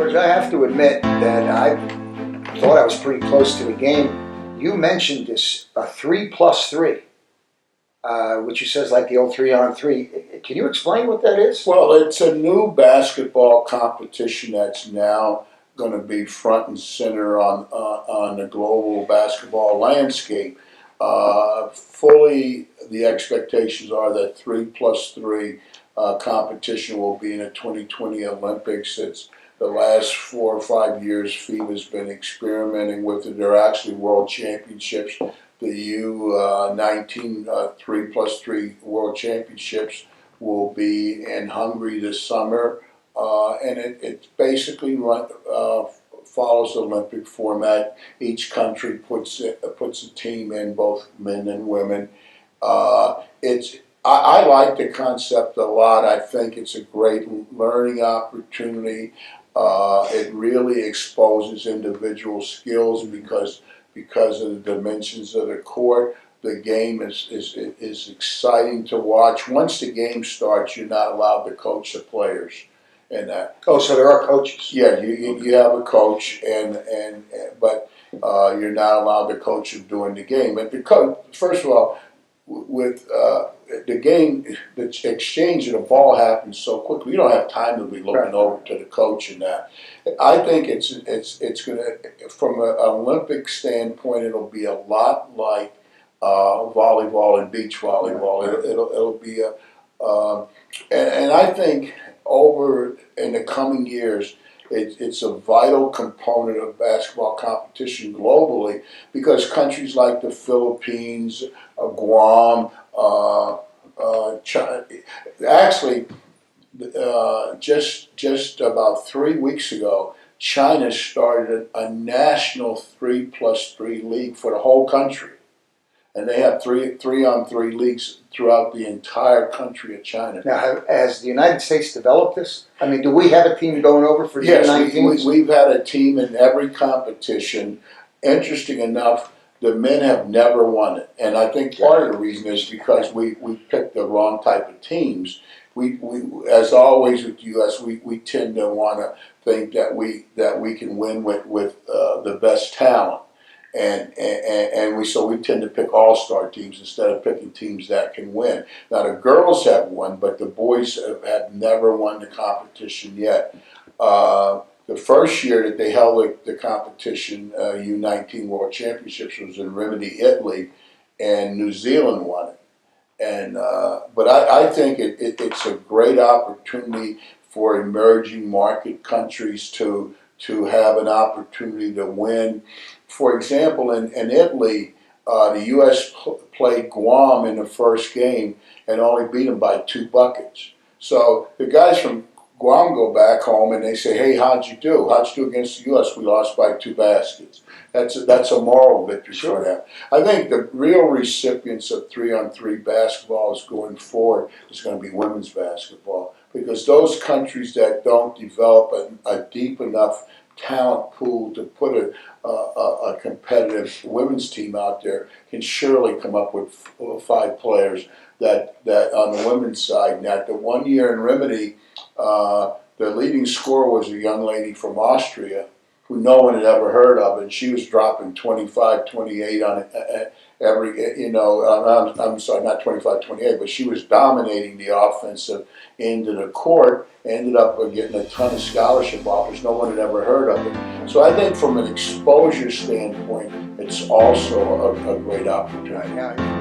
George, I have to admit that I thought I was pretty close to the game. You mentioned this, a 3+3, which you says like the old 3-on-3. Can you explain what that is? Well, it's a new basketball competition that's now going to be front and center on the global basketball landscape. Fully, the expectations are that 3+3 competition will be in the 2020 Olympics. It's the last 4 or 5 years FIBA's been experimenting with it. There are actually world championships. The U19 3+3 world championships will be in Hungary this summer, and it basically follows the Olympic format. Each country puts a team in, both men and women. I like the concept a lot. I think it's a great learning opportunity. It really exposes individual skills because of the dimensions of the court. The game is exciting to watch. Once the game starts, you're not allowed to coach the players. And so there are coaches. Yeah, you have a coach, but you're not allowed to coach them during the game. But the coach, first of all, with the game, the exchange of the ball happens so quickly. You don't have time to be looking over to the coach and that. I think it's going to, from an Olympic standpoint, it'll be a lot like volleyball and beach volleyball. It'll be and I think over in the coming years, it's a vital component of basketball competition globally, because countries like the Philippines, Guam, China, actually, just about 3 weeks ago, China started a national 3+3 league for the whole country. And they have 3-on-3 leagues throughout the entire country of China. Now, has the United States developed this? I mean, do we have a team going over for the U19? Yes, we've had a team in every competition. Interesting enough, the men have never won it. And I think part of the reason is because we picked the wrong type of teams. We as always with the U.S., we tend to want to think that we can win with the best talent. And so we tend to pick all-star teams instead of picking teams that can win. Now the girls have won, but the boys have never won the competition yet. The first year that they held the competition, U19 World Championships, was in Rimini, Italy, and New Zealand won it. And but I think it's a great opportunity for emerging market countries to have an opportunity to win. For example, in Italy, the U.S. played Guam in the first game and only beat them by 2 buckets. So the guys from Guam go back home and they say, "Hey, how'd you do? How'd you do against the U.S.? We lost by 2 baskets." That's a moral victory for them. I think the real recipients of 3-on-3 basketball is going forward is going to be women's basketball, because those countries that don't develop a deep enough talent pool to put a competitive women's team out there can surely come up with 5 players that on the women's side. Now, the 1 year in Rimini, the leading scorer was a young lady from Austria who no one had ever heard of, and she was dropping 25, 28 on every, I'm sorry, not 25, 28, but she was dominating the offensive end of the court, ended up getting a ton of scholarship offers. No one had ever heard of it. So I think from an exposure standpoint, it's also a great opportunity.